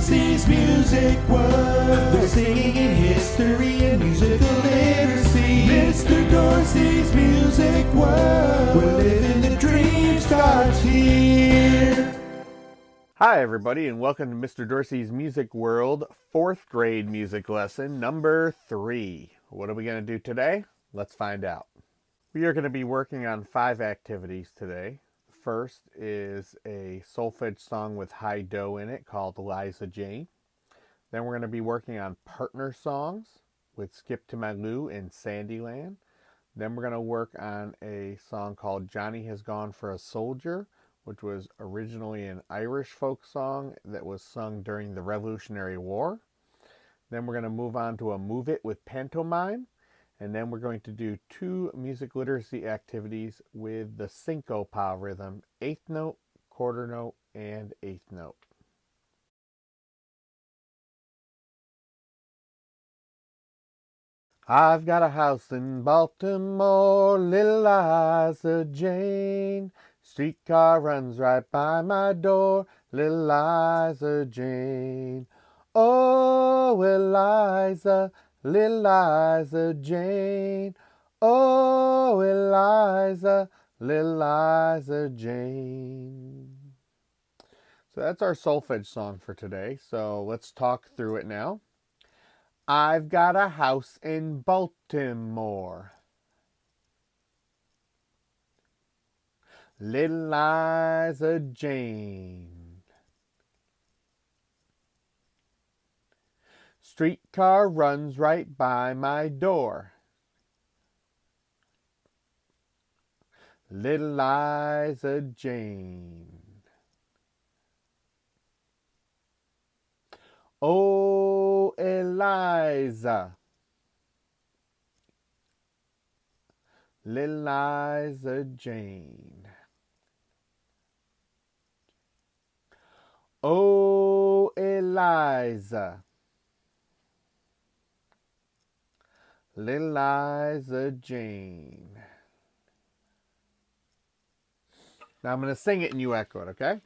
Dorsey's Music World. They're singing in history and musical literacy. Mr. Dorsey's Music World. We're living the dream starts here. Hi everybody, and welcome to Mr. Dorsey's Music World 4th grade music lesson number 3. What are we going to do today? Let's find out. We are going to be working on 5 activities today. First is a solfege song with high do in it called Liza Jane. Then we're going to be working on partner songs with Skip to My Lou and Sandyland. Then we're going to work on a song called Johnny Has Gone for a Soldier, which was originally an Irish folk song that was sung during the Revolutionary War. Then we're going to move on to a Move It with Pantomime. And then we're going to do 2 music literacy activities with the Syncopa rhythm, 8th note, quarter note, and 8th note. I've got a house in Baltimore, little Liza Jane. Streetcar runs right by my door, little Liza Jane. Oh, Eliza, little Liza Jane. Oh, Eliza, little Liza Jane. So that's our solfege song for today. So let's talk through it now. I've got a house in Baltimore, little Liza Jane. Streetcar runs right by my door, little Liza Jane. Oh, Eliza, little Liza Jane. Oh, Eliza, little Liza Jane. Now I'm going to sing it and you echo it, okay?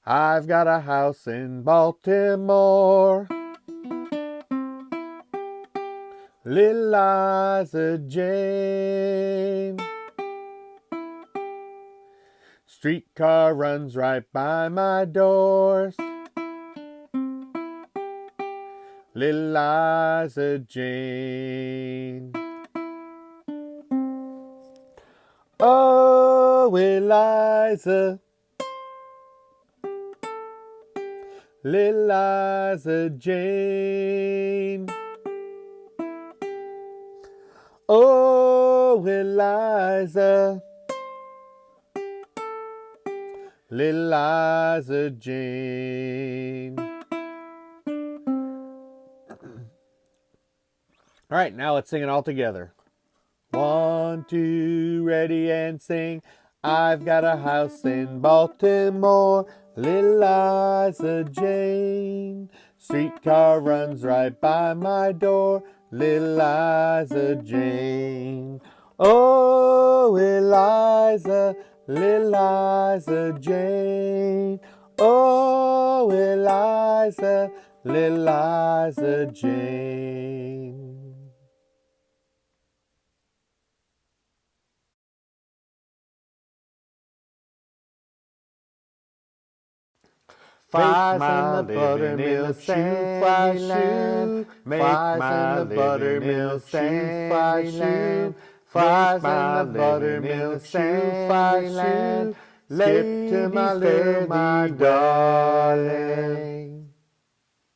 I've got a house in Baltimore, little Liza Jane. Streetcar runs right by my doors, little Liza Jane. Oh, Eliza, little Liza Jane. Oh, Eliza, little Liza Jane. All right, now let's sing it all together. 1, 2, ready and sing. I've got a house in Baltimore, little Liza Jane. Streetcar runs right by my door, little Liza Jane. Oh, Eliza, little Liza Jane. Oh, Eliza, little Liza Jane. Make my buttermilk shoe fly shoe. Make my buttermilk shoe fly shoe. Flies in the buttermilk shoe fly shoe. Skip to my little my darling.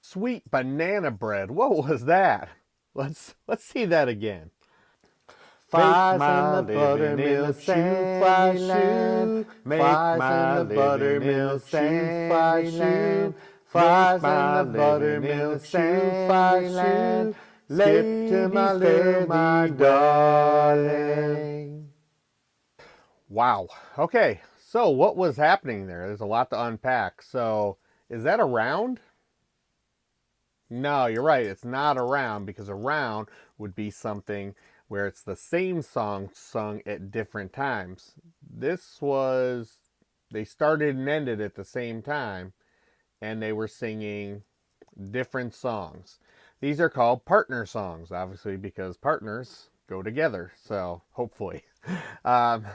Sweet banana bread. What was that? Let's see that again. Flies in the buttermilk shoe fly shoe. Make my buttermilk shoe fly shoe. Flies in the buttermilk shoe fly shoe. Skip to my little my darling. Wow. Okay. So what was happening there? There's a lot to unpack. So is that a round? No, you're right. It's not a round, because a round would be something where it's the same song sung at different times. This was, they started and ended at the same time, and they were singing different songs. These are called partner songs, obviously, because partners go together. So hopefully. Um,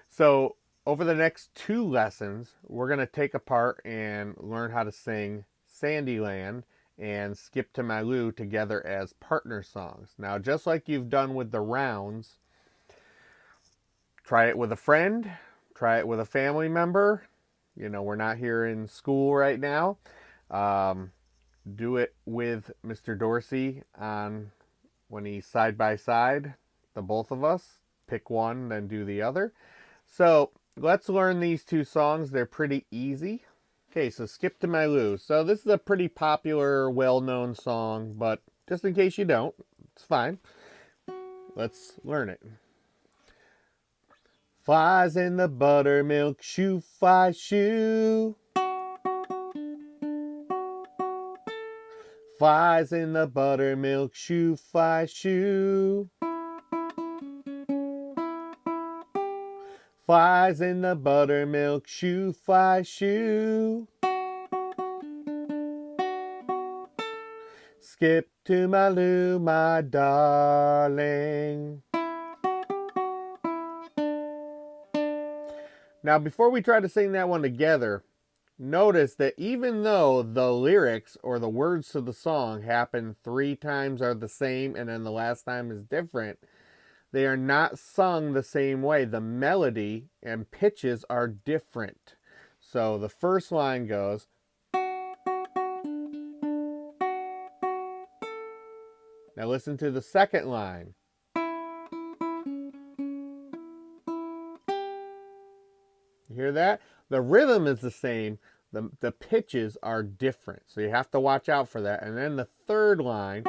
so over the next 2 lessons, we're going to take apart and learn how to sing Sandyland and Skip to My Lou together as partner songs. Now, just like you've done with the rounds, try it with a friend, try it with a family member. You know, we're not here in school right now. Do it with Mr. Dorsey on when he's side by side, the both of us. Pick one, then do the other. So let's learn these 2 songs. They're pretty easy. Okay, so Skip to My Lou. So this is a pretty popular, well-known song, but just in case you don't, it's fine. Let's learn it. Flies in the buttermilk, shoo, fly, shoo. Flies in the buttermilk, shoo, fly, shoo. Flies in the buttermilk, shoo, fly, shoo. Skip to my Lou, my darling. Now, before we try to sing that one together, notice that even though the lyrics or the words to the song happen 3 times are the same and then the last time is different, they are not sung the same way. The melody and pitches are different. So the first line goes, now listen to the second line. You hear that? The rhythm is the same. The pitches are different. So you have to watch out for that. And then the third line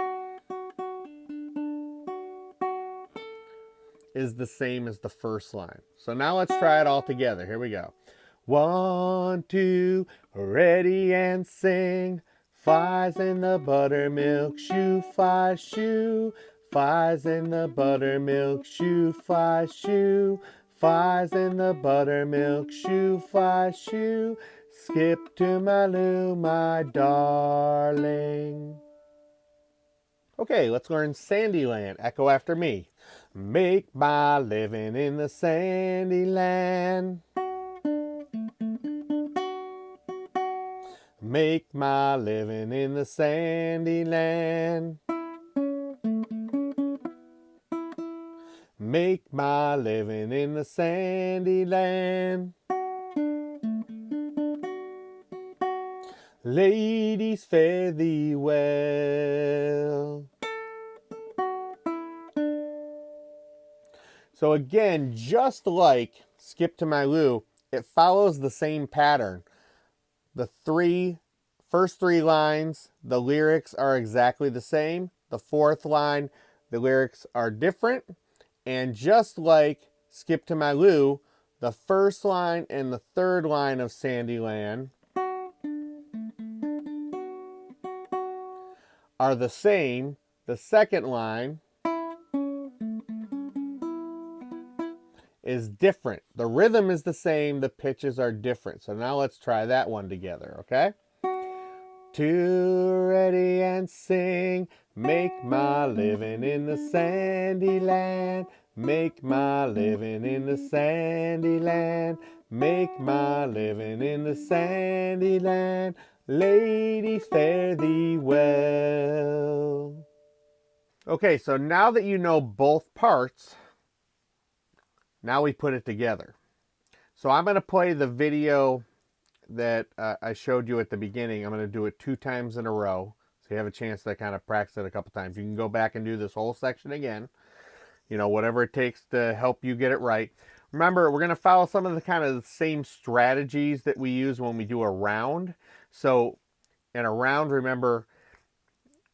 is the same as the first line. So now let's try it all together. Here we go. 1, 2, ready and sing. Flies in the buttermilk, shoo, fly, shoo. Flies in the buttermilk, shoo, fly, shoo. Flies in the buttermilk, shoo, fly, shoo. Skip to my Lou, my darling. Okay, let's learn Sandyland. Echo after me. Make my living in the Sandyland. Make my living in the Sandyland. Make my living in the Sandyland. Ladies, fare thee well. So again, just like Skip to My Lou, it follows the same pattern. The first three lines, the lyrics are exactly the same. The fourth line, the lyrics are different. And just like Skip to My Lou, the first line and the third line of Sandyland are the same. The second line is different. The rhythm is the same, the pitches are different. So now let's try that one together, okay? 2, ready and sing. Make my living in the Sandyland. Make my living in the Sandyland. Make my living in the Sandyland. Ladies, fare thee well. Okay, so now that you know both parts, now we put it together. So I'm going to play the video that I showed you at the beginning. I'm going to do it 2 times in a row, so you have a chance to kind of practice it a couple times. You can go back and do this whole section again. You know, whatever it takes to help you get it right. Remember, we're going to follow some of the kind of the same strategies that we use when we do a round. So in a round, remember,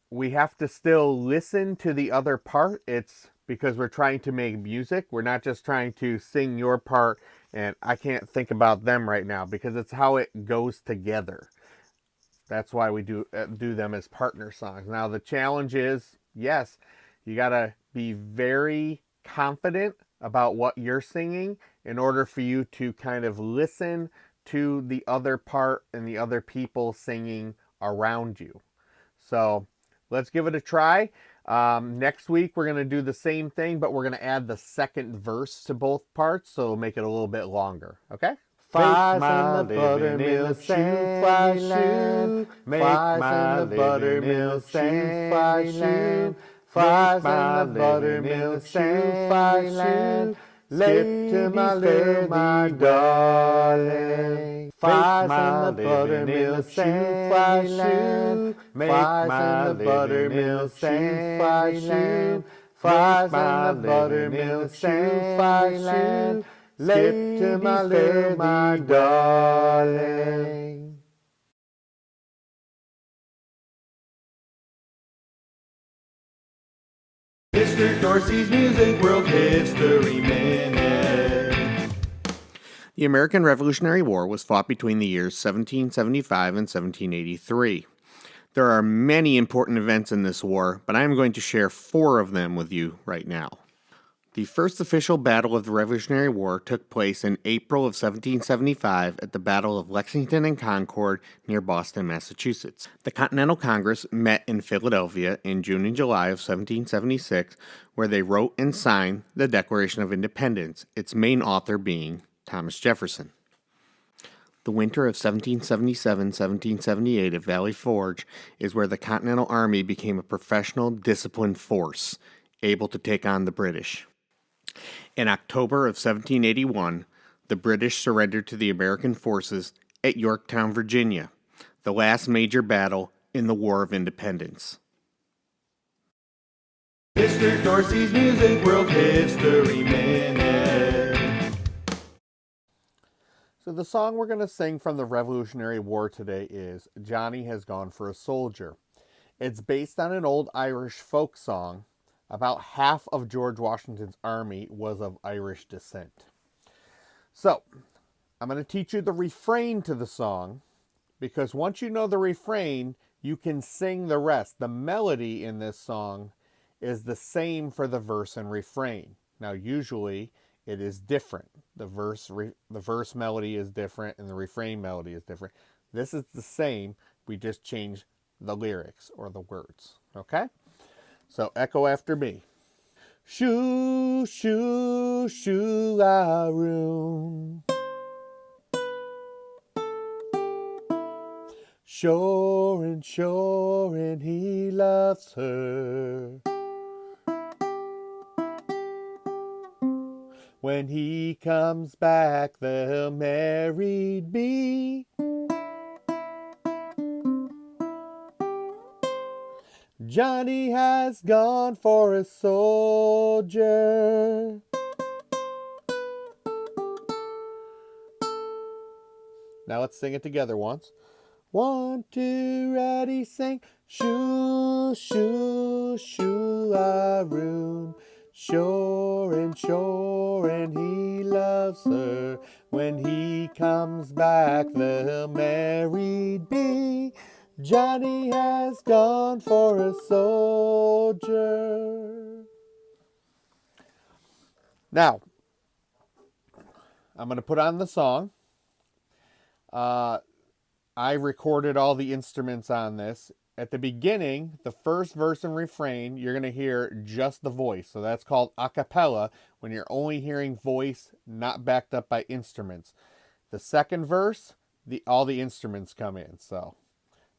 we have to still listen to the other part. It's because we're trying to make music. We're not just trying to sing your part and I can't think about them right now, because it's how it goes together. That's why we do them as partner songs. Now the challenge is, yes, you got to be very confident about what you're singing in order for you to kind of listen to the other part and the other people singing around you. So let's give it a try. Next week, we're going to do the same thing, but we're going to add the second verse to both parts, so it'll make it a little bit longer. Okay? Flies in the buttermilk shoe, fly shoe. Make my buttermilk shoe, fly shoe. Flies in the buttermilk shoe, fly shoe. Skip to my little, my darling. Flies in the buttermilk shoe, fly shoe. Make my buttermilk shoe, fly shoe. Flies in the buttermilk shoe, fly shoe. Skip to my little, my darling. Mr. Dorsey's Music World History Minute. The American Revolutionary War was fought between the years 1775 and 1783. There are many important events in this war, but I am going to share 4 of them with you right now. The first official battle of the Revolutionary War took place in April of 1775 at the Battle of Lexington and Concord near Boston, Massachusetts. The Continental Congress met in Philadelphia in June and July of 1776, where they wrote and signed the Declaration of Independence, its main author being Thomas Jefferson. The winter of 1777-1778 at Valley Forge is where the Continental Army became a professional, disciplined force, able to take on the British. In October of 1781, the British surrendered to the American forces at Yorktown, Virginia, the last major battle in the War of Independence. Mr. Dorsey's Music World History Minute. So the song we're going to sing from the Revolutionary War today is Johnny Has Gone for a Soldier. It's based on an old Irish folk song. About half of George Washington's army was of Irish descent. So, I'm going to teach you the refrain to the song, because once you know the refrain, you can sing the rest. The melody in this song is the same for the verse and refrain. Now, usually, it is different. The verse melody is different, and the refrain melody is different. This is the same. We just change the lyrics or the words. Okay? So echo after me. Shoo, shoo, shoo, room. Sure and he loves her. When he comes back, they'll married be. Johnny has gone for a soldier. Now let's sing it together once. 1, 2, ready, sing. Shoo, shoo, shoo, room. Sure and he loves her. When he comes back, they'll married be. Johnny has gone for a soldier. Now, I'm going to put on the song. I recorded all the instruments on this. At the beginning, the first verse and refrain, you're going to hear just the voice. So that's called a cappella, when you're only hearing voice, not backed up by instruments. The second verse, all the instruments come in. So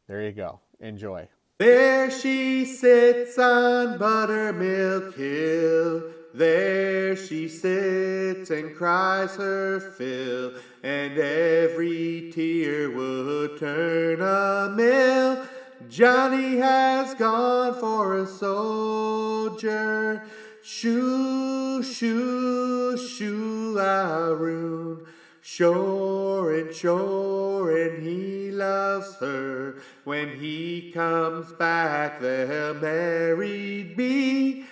there you go. Enjoy. There she sits on Buttermilk Hill. There she sits and cries her fill, and every tear would turn a mill. Johnny has gone for a soldier. Shoo, shoo, shoo, room. Sure and he loves her. When he comes back, they'll married be.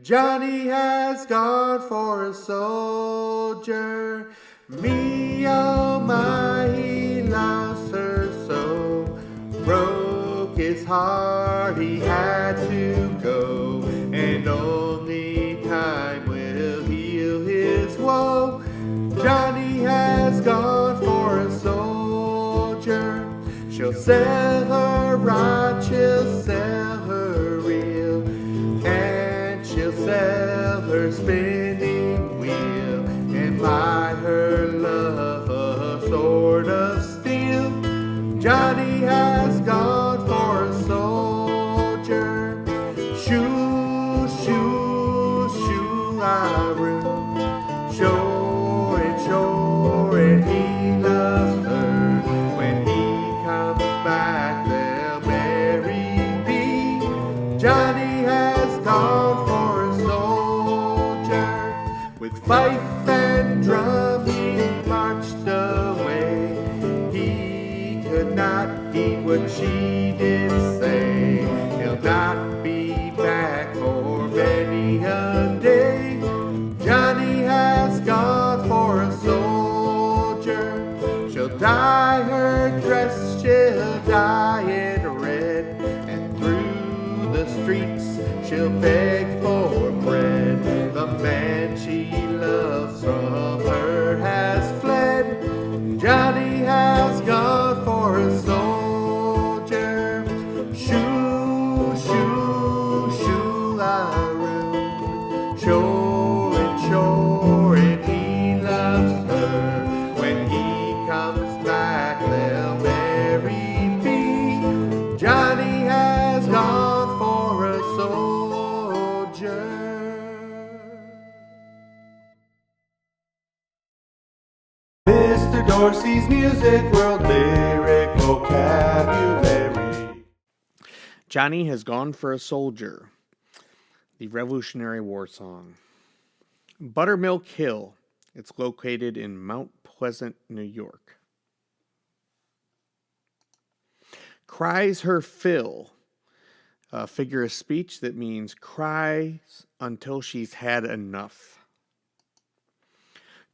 Johnny has gone for a soldier. Me, oh my, he loves her so. Broke his heart, he had to go, and only time will heal his woe. Johnny has gone for a soldier. sell her rod, she'll sell her reel, and she'll sell her spinning wheel, and buy her love a sword of steel. Johnny has gone for a soldier. Shoo, shoo, shoo, I room. Sure and he loves her. When he comes back, they'll marry be. Johnny has gone for a soldier. With fife and drum he marched away. He could not heed what she did say. He'll not be back for many a day. Johnny has gone for a soldier. She'll dye her dress, she'll dye it red, and through the streets she'll beg for bread. The man she loves from her has fled. Johnny has gone for a soldier. Shoo, shoo, shoo, I room. Sure and he loves her. When he comes back, they'll marry be. Johnny has gone for a soldier. Mr. Dorsey's Music World Lyric Vocabulary. Johnny has gone for a soldier. The Revolutionary War song. Buttermilk Hill. It's located in Mount Pleasant, New York. Cries her fill. A figure of speech that means cries until she's had enough.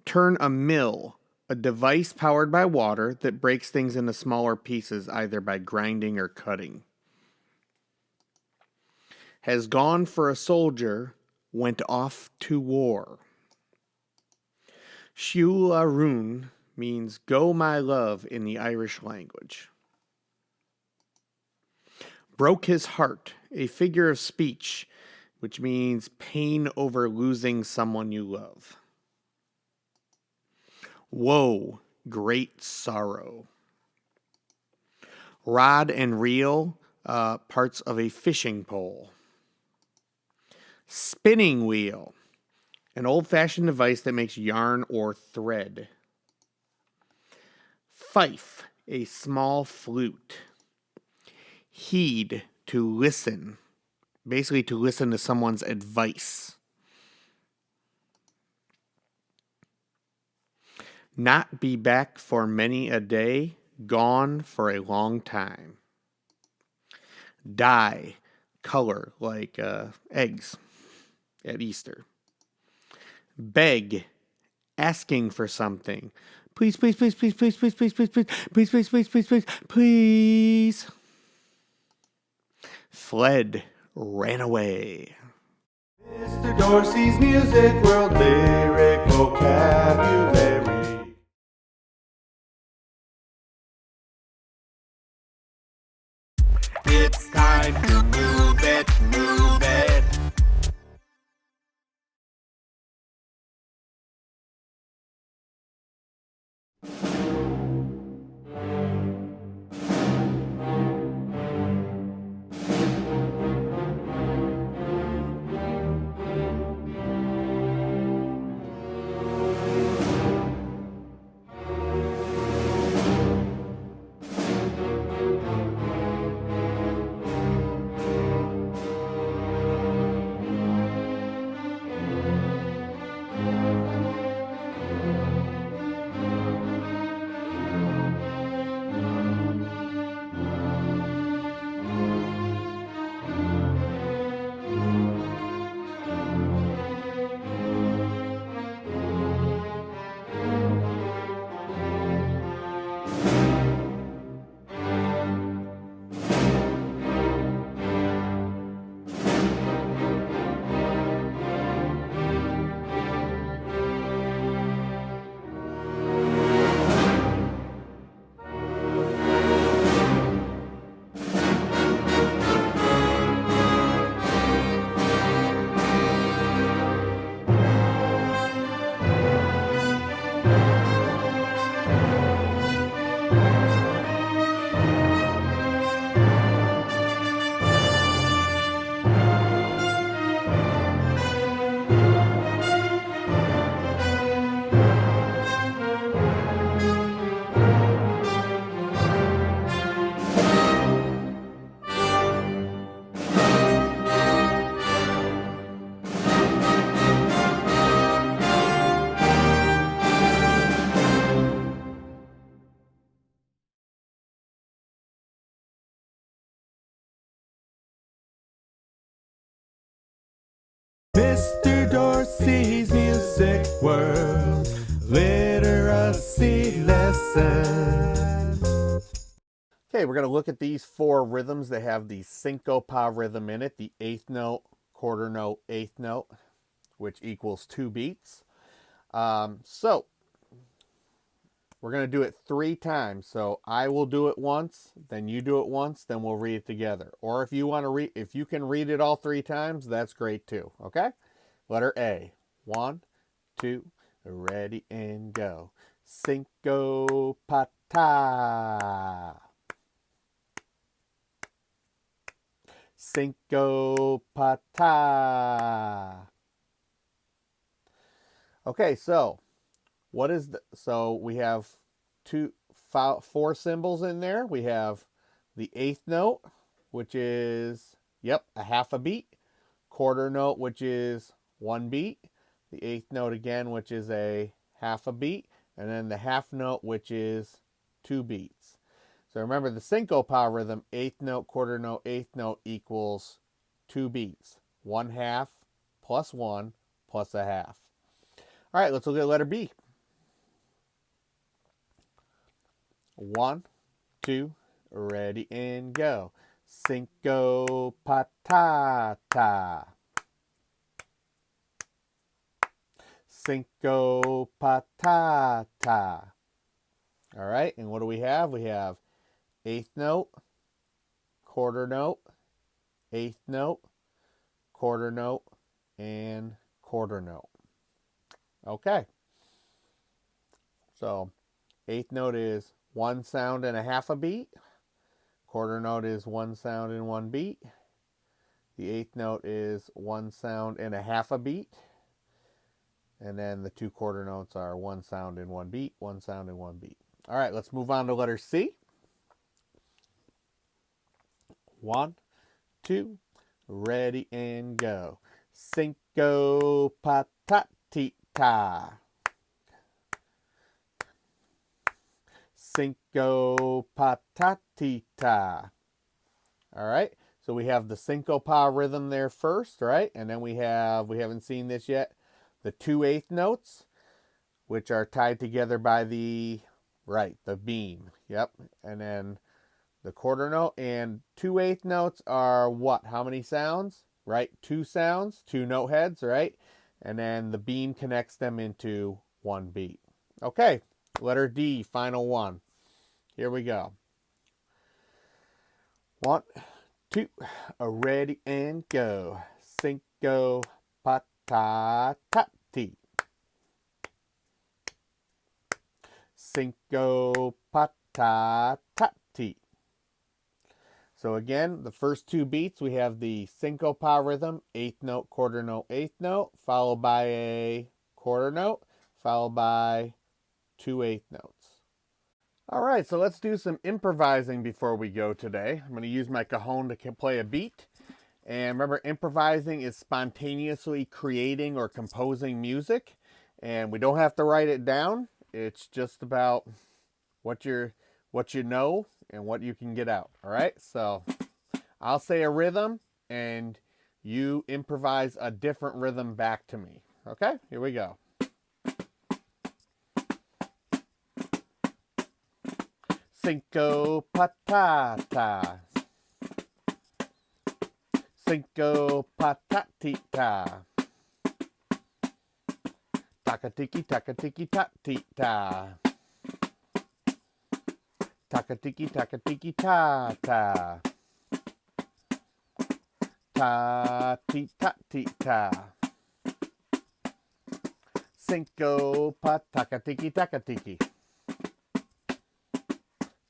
Turn a mill. A device powered by water that breaks things into smaller pieces either by grinding or cutting. Has gone for a soldier, went off to war. Shiularoon means go my love in the Irish language. Broke his heart, a figure of speech, which means pain over losing someone you love. Woe, great sorrow. Rod and reel, parts of a fishing pole. Spinning wheel, an old-fashioned device that makes yarn or thread. Fife, a small flute. Heed, to listen, basically to listen to someone's advice. Not be back for many a day, gone for a long time. Dye, color, like eggs at Easter. Beg, asking for something. Please, please, please, please, please, please, please, please, please, please, please, please, please, please, please. Fled, ran away. Mr. Dorsey's Music World Lyric Vocabulary. It's time to move it, move it. World Literacy Lesson. Okay, we're going to look at these 4 rhythms. They have the Syncopa rhythm in it, the 8th note, quarter note, 8th note, which equals 2 beats. So we're going to do it 3 times. So I will do it once, then you do it once, then we'll read it together. Or if you want to read, if you can read it all 3 times, that's great too. Okay? Letter A. 1, 2, ready and go. Syncopata. Syncopata. Okay, so what is so we have 4 symbols in there. We have the 8th note, which is, a half a beat. Quarter note, which is 1 beat. The 8th note again, which is a half a beat. And then the half note, which is 2 beats. So remember the Syncopa rhythm, 8th note, quarter note, 8th note equals 2 beats. 1 half plus 1 plus a half. All right, let's look at letter B. 1, 2, ready and go. Syncopata. Syncopata. All right, and what do we have? We have 8th note, quarter note, 8th note, quarter note, and quarter note. Okay. So 8th note is 1 sound and a half a beat. Quarter note is 1 sound and 1 beat. The 8th note is 1 sound and a half a beat. And then the 2 quarter notes are 1 sound and 1 beat, 1 sound and 1 beat. All right, let's move on to letter C. 1, 2, ready and go. Syncopata. Syncopata. All right, so we have the Syncopa rhythm there first, right? And then we haven't seen this yet, the 2 8th notes, which are tied together by the beam. Yep, and then the quarter note, and 2 8th notes are what? How many sounds? Right, 2 sounds, 2 note heads, right? And then the beam connects them into 1 beat. Okay, letter D, final one. Here we go. 1, 2, ready and go. Syncopata. Syncopata. So again, the first 2 beats, we have the Syncopa rhythm, 8th note, quarter note, 8th note, followed by a quarter note, followed by 2 8th notes. All right, so let's do some improvising before we go today. I'm going to use my cajon to play a beat. And remember, improvising is spontaneously creating or composing music. And we don't have to write it down. It's just about what you know and what you can get out. All right, so I'll say a rhythm and you improvise a different rhythm back to me. Okay, here we go. Syncopata. Syncopata. Takatiki takatiki ta. Takatiki takatiki ta. Ta ti ta ti ta. Syncopa takatiki takatiki.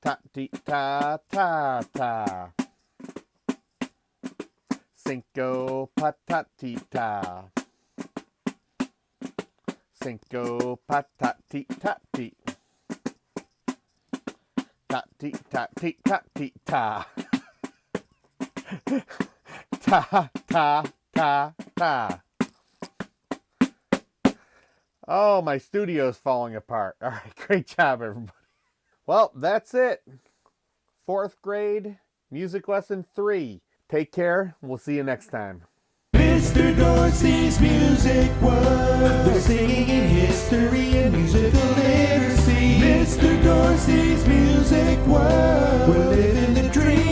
Ta ti ta ta ta. Syncopa ta ti ta. Syncopa ta ti ta ti. Ta ti ta ti ta ti ta. Ta ta ta ta. Oh, my studio's falling apart. All right, great job, everybody. Well, that's it. 4th grade, music lesson 3. Take care. We'll see you next time. Mr. Dorsey's Music World. They're singing in his history and musical literacy. Mr. Dorsey's Music World. We're living the dream